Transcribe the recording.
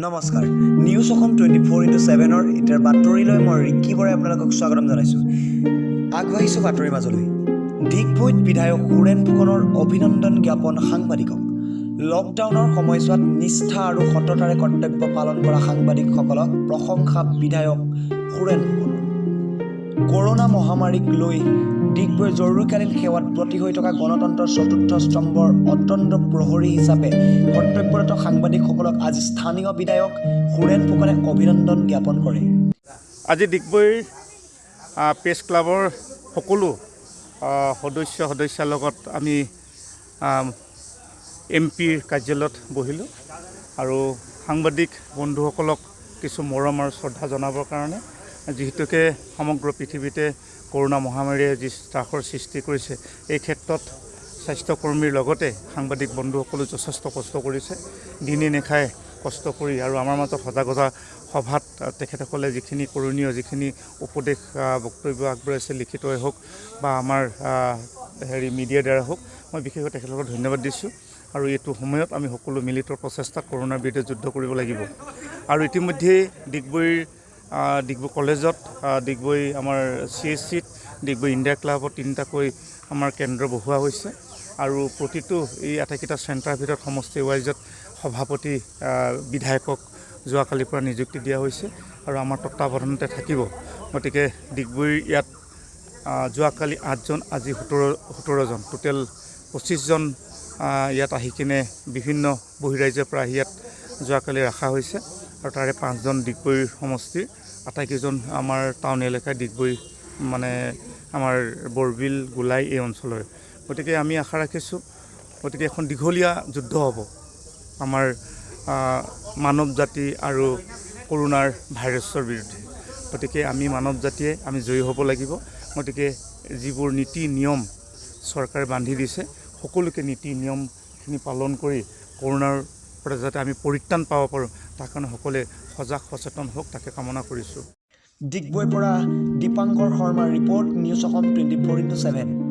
নমস্কাৰ news Assam 24x7 এটাৰ বাতৰিলৈ মই ৰিকি বৰাই আপোনালোকক স্বাগতম জনাইছোঁ। আগবাঢ়িছোঁ বাতৰিৰ মাজলৈ। ডিগবৈত বিধায়ক সুৰেন ফুকনৰ অভিনন্দন জ্ঞাপন সাংবাদিকক। লকডাউনৰ সময়ছোৱাত নিষ্ঠা আৰু সততাৰে কৰ্তব্য পালন কৰা সাংবাদিকসকলক প্ৰশংসা বিধায়ক সুৰেন ফুকনৰ। কৰোনা মহামাৰীক লৈ ডিগবৈৰ জৰুৰীকালীন সেৱাত ব্ৰতী হৈ থকা গণতন্ত্ৰৰ চতুৰ্থ স্তম্ভৰ অতন্ত প্ৰহৰী হিচাপে কৰ্তব্যৰত সাংবাদিকসকলক আজি স্থানীয় বিধায়ক সুৰেন ফুকনে অভিনন্দন জ্ঞাপন কৰে। আজি ডিগবৈৰ প্ৰেছ ক্লাবৰ সকলো সদস্যাৰ লগত আমি এমপিৰ কাৰ্যালয়ত বহিলোঁ আৰু সাংবাদিক বন্ধুসকলক কিছু মৰম আৰু শ্ৰদ্ধা জনাবৰ কাৰণে, যিহেতুকে সমগ্ৰ পৃথিৱীতে কৰোনা মহামাৰীয়ে যি ত্ৰাসৰ সৃষ্টি কৰিছে, এই ক্ষেত্ৰত স্বাস্থ্যকৰ্মীৰ লগতে সাংবাদিক বন্ধুসকলো যথেষ্ট কষ্ট কৰিছে। দিনে নিশাই কষ্ট কৰি আৰু আমাৰ মাজত সজাগতা সভাত তেখেতসকলে যিখিনি কৰোণীয় যিখিনি উপদেশ বক্তব্য আগবঢ়াইছে, লিখিতই হওক বা আমাৰ মিডিয়াৰ দ্বাৰা হওক, মই বিশেষকৈ তেখেতসকলক ধন্যবাদ দিছোঁ। আৰু এইটো সময়ত আমি সকলো মিলিত প্ৰচেষ্টাত কৰোনাৰ বিৰুদ্ধে যুদ্ধ কৰিব লাগিব। আৰু ইতিমধ্যেই ডিগবৈ কলেজত, ডিগবৈ আমাৰ CHCত, ডিগবৈ ইণ্ডিয়া ক্লাবত 3টাকৈ আমাৰ কেন্দ্ৰ বহোৱা হৈছে আৰু প্ৰতিটো এই আটাইকেইটা চেণ্টাৰৰ ভিতৰত সমষ্টি ৱাইজত সভাপতি বিধায়কক যোৱাকালিৰ পৰা নিযুক্তি দিয়া হৈছে আৰু আমাৰ তত্বাৱধানতে থাকিব। গতিকে ডিগবৈৰ ইয়াত যোৱাকালি 8জন, আজি 17জন, টোটেল 25জন ইয়াত আহি কিনে বিভিন্ন বহিৰাজ্যৰ পৰা আহি ইয়াত যোৱাকালি ৰখা হৈছে আৰু তাৰে 5জন ডিগবৈৰ সমষ্টিৰ, আটাইকেইজন আমাৰ টাউন এলেকাৰ ডিগবৈ মানে আমাৰ বৰবিল গোলাই এই অঞ্চলৰ। গতিকে আমি আশা ৰাখিছোঁ, গতিকে এখন দীঘলীয়া যুদ্ধ হ'ব আমাৰ মানৱ জাতি আৰু কৰোনাৰ ভাইৰাছৰ বিৰুদ্ধে। গতিকে আমি মানৱ জাতিয়ে আমি জয়ী হ'ব লাগিব। গতিকে যিবোৰ নীতি নিয়ম চৰকাৰে বান্ধি দিছে, সকলোকে নীতি নিয়মখিনি পালন কৰি কৰোনাৰ পৰা যাতে আমি পৰিত্ৰাণ পাব পাৰোঁ, তাৰ কাৰণে সকলোৱে সজাগ সচেতন হওক, তাকে কামনা কৰিছোঁ। ডিগবৈৰ পৰা দীপাংকৰ শৰ্মাৰ ৰিপৰ্ট, নিউজ অসম 24x7।